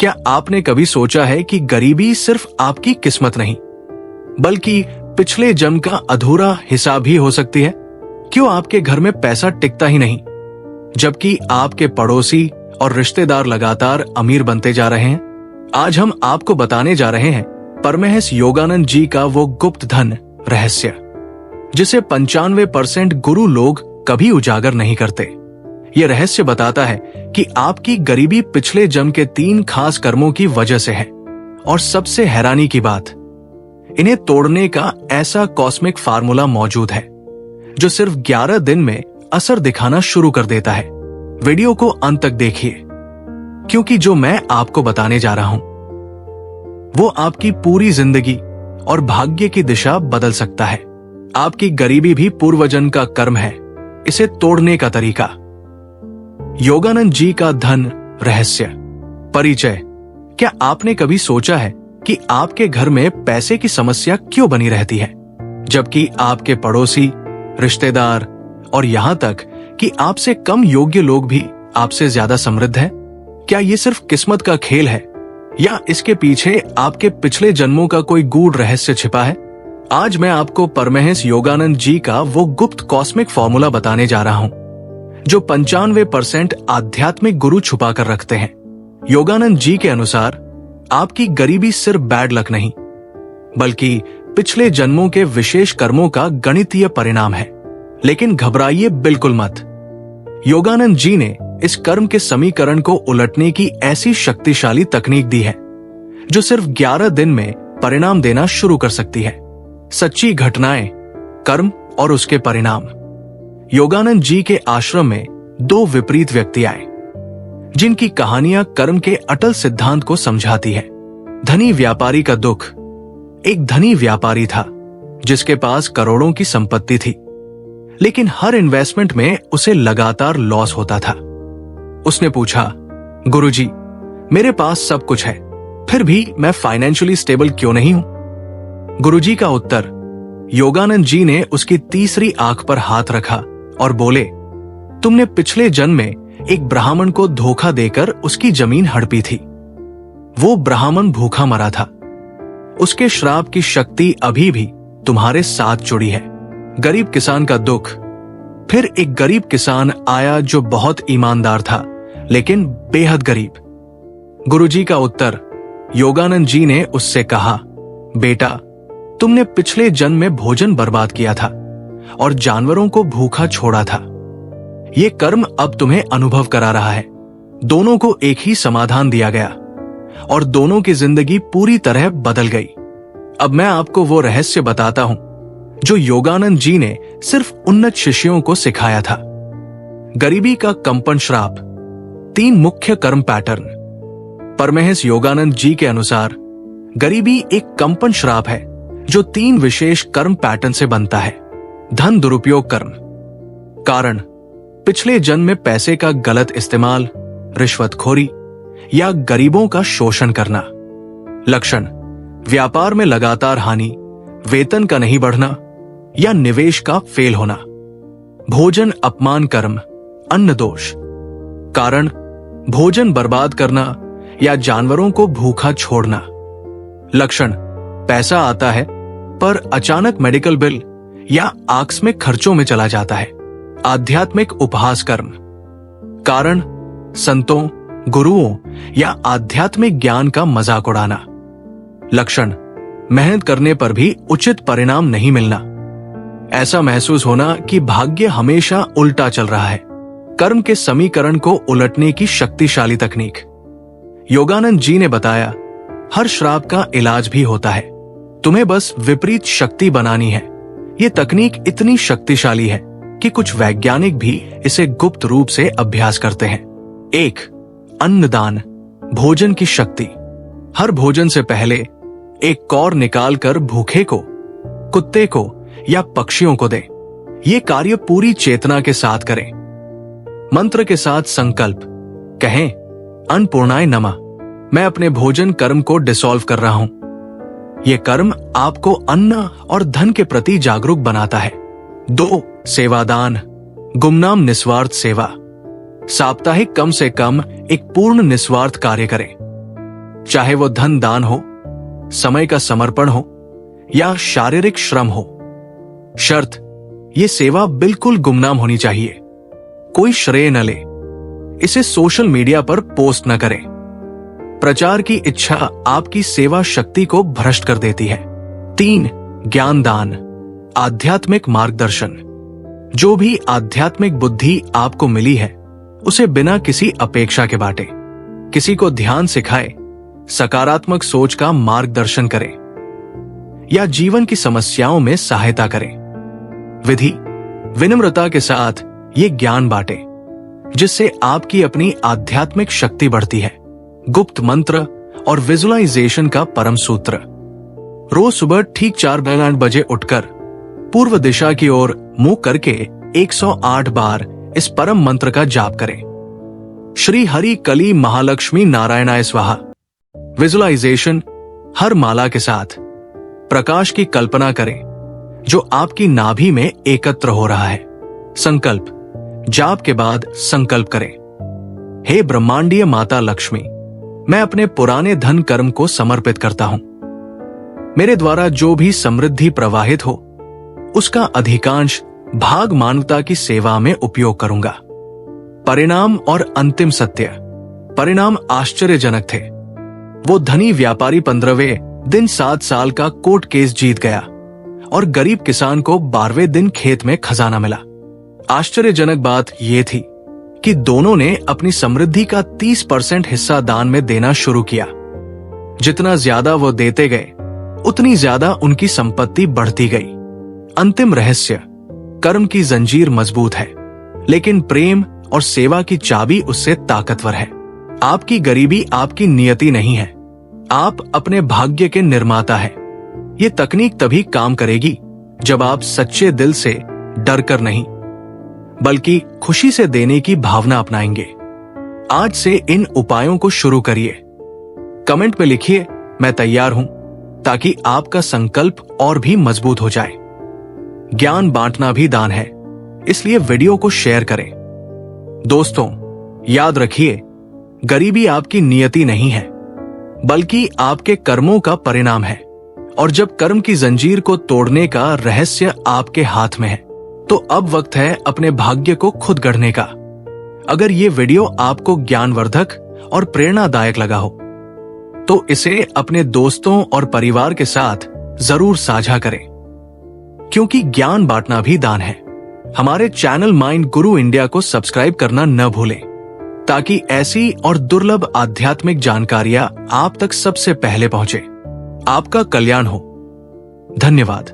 क्या आपने कभी सोचा है कि गरीबी सिर्फ आपकी किस्मत नहीं, बल्कि पिछले जन्म का अधूरा हिसाब भी हो सकती है? क्यों आपके घर में पैसा टिकता ही नहीं, जबकि आपके पड़ोसी और रिश्तेदार लगातार अमीर बनते जा रहे हैं? आज हम आपको बताने जा रहे हैं परमहंस योगानंद जी का वो गुप्त धन रहस्य, जिसे 95% गुरु लोग कभी उजागर नहीं करते। ये रहस्य बताता है कि आपकी गरीबी पिछले जन्म के 3 खास कर्मों की वजह से है। और सबसे हैरानी की बात, इन्हें तोड़ने का ऐसा कॉस्मिक फार्मूला मौजूद है जो सिर्फ 11 दिन में असर दिखाना शुरू कर देता है। वीडियो को अंत तक देखिए, क्योंकि जो मैं आपको बताने जा रहा हूं वो आपकी पूरी जिंदगी और भाग्य की दिशा बदल सकता है। आपकी गरीबी भी पूर्वजन्म का कर्म है, इसे तोड़ने का तरीका। योगानंद जी का धन रहस्य। परिचय। क्या आपने कभी सोचा है कि आपके घर में पैसे की समस्या क्यों बनी रहती है, जबकि आपके पड़ोसी, रिश्तेदार और यहां तक कि आपसे कम योग्य लोग भी आपसे ज्यादा समृद्ध हैं? क्या ये सिर्फ किस्मत का खेल है, या इसके पीछे आपके पिछले जन्मों का कोई गूढ़ रहस्य छिपा है? आज मैं आपको परमहंस योगानंद जी का वो गुप्त कॉस्मिक फॉर्मूला बताने जा रहा हूं जो 95% आध्यात्मिक गुरु छुपा कर रखते हैं। योगानंद जी के अनुसार आपकी गरीबी सिर्फ बैड लक नहीं, बल्कि पिछले जन्मों के विशेष कर्मों का गणितीय परिणाम है। लेकिन घबराइए बिल्कुल मत। योगानंद जी ने इस कर्म के समीकरण को उलटने की ऐसी शक्तिशाली तकनीक दी है जो सिर्फ 11 दिन में परिणाम देना शुरू कर सकती है। सच्ची घटनाएं, कर्म और उसके परिणाम। योगानंद जी के आश्रम में 2 विपरीत व्यक्ति आए, जिनकी कहानियां कर्म के अटल सिद्धांत को समझाती है। धनी व्यापारी का दुख। एक धनी व्यापारी था जिसके पास करोड़ों की संपत्ति थी, लेकिन हर इन्वेस्टमेंट में उसे लगातार लॉस होता था। उसने पूछा, गुरुजी, मेरे पास सब कुछ है, फिर भी मैं फाइनेंशियली स्टेबल क्यों नहीं हूं? गुरुजी का उत्तर, योगानंद जी ने उसकी तीसरी आंख पर हाथ रखा और बोले, तुमने पिछले जन्म में एक ब्राह्मण को धोखा देकर उसकी जमीन हड़पी थी। वो ब्राह्मण भूखा मरा था। उसके श्राप की शक्ति अभी भी तुम्हारे साथ जुड़ी है। गरीब किसान का दुख। फिर एक गरीब किसान आया जो बहुत ईमानदार था, लेकिन बेहद गरीब। गुरुजी का उत्तर, योगानंद जी ने उससे कहा, बेटा, तुमने पिछले जन्म में भोजन बर्बाद किया था और जानवरों को भूखा छोड़ा था। ये कर्म अब तुम्हें अनुभव करा रहा है। दोनों को एक ही समाधान दिया गया और दोनों की जिंदगी पूरी तरह बदल गई। अब मैं आपको वो रहस्य बताता हूं जो योगानंद जी ने सिर्फ उन्नत शिष्यों को सिखाया था। गरीबी का कंपन श्राप। 3 मुख्य कर्म पैटर्न। परमहंस योगानंद जी के अनुसार गरीबी एक कंपन श्राप है जो 3 विशेष कर्म पैटर्न से बनता है। धन दुरुपयोग कर्म। कारण, पिछले जन्म में पैसे का गलत इस्तेमाल, रिश्वतखोरी या गरीबों का शोषण करना। लक्षण, व्यापार में लगातार हानि, वेतन का नहीं बढ़ना या निवेश का फेल होना। भोजन अपमान कर्म, अन्न दोष। कारण, भोजन बर्बाद करना या जानवरों को भूखा छोड़ना। लक्षण, पैसा आता है पर अचानक मेडिकल बिल या आकस्मिक खर्चों में चला जाता है। आध्यात्मिक उपहास कर्म। कारण, संतों, गुरुओं या आध्यात्मिक ज्ञान का मजाक उड़ाना। लक्षण, मेहनत करने पर भी उचित परिणाम नहीं मिलना। ऐसा महसूस होना कि भाग्य हमेशा उल्टा चल रहा है। कर्म के समीकरण को उलटने की शक्तिशाली तकनीक। योगानंद जी ने बताया, हर श्राप का इलाज भी होता है, तुम्हें बस विपरीत शक्ति बनानी है। ये तकनीक इतनी शक्तिशाली है कि कुछ वैज्ञानिक भी इसे गुप्त रूप से अभ्यास करते हैं। 1. अन्नदान, भोजन की शक्ति। हर भोजन से पहले एक कौर निकालकर भूखे को, कुत्ते को या पक्षियों को दे। ये कार्य पूरी चेतना के साथ करें। मंत्र के साथ संकल्प कहें, अन्नपूर्णाय नमः, मैं अपने भोजन कर्म को डिसॉल्व कर रहा हूं। यह कर्म आपको अन्न और धन के प्रति जागरूक बनाता है। 2. सेवादान, गुमनाम निस्वार्थ सेवा। साप्ताहिक कम से कम एक पूर्ण निस्वार्थ कार्य करें। चाहे वो धन दान हो, समय का समर्पण हो या शारीरिक श्रम हो। शर्त, ये सेवा बिल्कुल गुमनाम होनी चाहिए। कोई श्रेय न ले, इसे सोशल मीडिया पर पोस्ट न करें। प्रचार की इच्छा आपकी सेवा शक्ति को भ्रष्ट कर देती है। 3. ज्ञान दान, आध्यात्मिक मार्गदर्शन। जो भी आध्यात्मिक बुद्धि आपको मिली है उसे बिना किसी अपेक्षा के बांटे, किसी को ध्यान सिखाए, सकारात्मक सोच का मार्गदर्शन करें या जीवन की समस्याओं में सहायता करें। विधि, विनम्रता के साथ ये ज्ञान बांटे जिससे आपकी अपनी आध्यात्मिक शक्ति बढ़ती है। गुप्त मंत्र और विजुअलाइजेशन का परम सूत्र। रोज सुबह ठीक 4 बजे उठकर पूर्व दिशा की ओर मुंह करके 108 बार इस परम मंत्र का जाप करें। श्री हरि कली महालक्ष्मी नारायणाय स्वाहा। विजुअलाइजेशन, हर माला के साथ प्रकाश की कल्पना करें जो आपकी नाभि में एकत्र हो रहा है। संकल्प, जाप के बाद संकल्प करें, हे ब्रह्मांडीय माता लक्ष्मी, मैं अपने पुराने धन कर्म को समर्पित करता हूं। मेरे द्वारा जो भी समृद्धि प्रवाहित हो उसका अधिकांश भाग मानवता की सेवा में उपयोग करूंगा। परिणाम और अंतिम सत्य। परिणाम आश्चर्यजनक थे। वो धनी व्यापारी 15वें दिन 7 साल का कोर्ट केस जीत गया और गरीब किसान को 12वें दिन खेत में खजाना मिला। आश्चर्यजनक बात यह थी कि दोनों ने अपनी समृद्धि का 30% हिस्सा दान में देना शुरू किया। जितना ज्यादा वो देते गए उतनी ज्यादा उनकी संपत्ति बढ़ती गई। अंतिम रहस्य, कर्म की जंजीर मजबूत है लेकिन प्रेम और सेवा की चाबी उससे ताकतवर है। आपकी गरीबी आपकी नियति नहीं है, आप अपने भाग्य के निर्माता है। ये तकनीक तभी काम करेगी जब आप सच्चे दिल से डरकर नहीं बल्कि खुशी से देने की भावना अपनाएंगे। आज से इन उपायों को शुरू करिए। कमेंट में लिखिए, मैं तैयार हूं, ताकि आपका संकल्प और भी मजबूत हो जाए। ज्ञान बांटना भी दान है, इसलिए वीडियो को शेयर करें। दोस्तों, याद रखिए, गरीबी आपकी नियति नहीं है बल्कि आपके कर्मों का परिणाम है। और जब कर्म की जंजीर को तोड़ने का रहस्य आपके हाथ में है तो अब वक्त है अपने भाग्य को खुद गढ़ने का। अगर ये वीडियो आपको ज्ञानवर्धक और प्रेरणादायक लगा हो तो इसे अपने दोस्तों और परिवार के साथ जरूर साझा करें, क्योंकि ज्ञान बांटना भी दान है। हमारे चैनल माइंड गुरु इंडिया को सब्सक्राइब करना न भूलें, ताकि ऐसी और दुर्लभ आध्यात्मिक जानकारियां आप तक सबसे पहले पहुंचे। आपका कल्याण हो। धन्यवाद।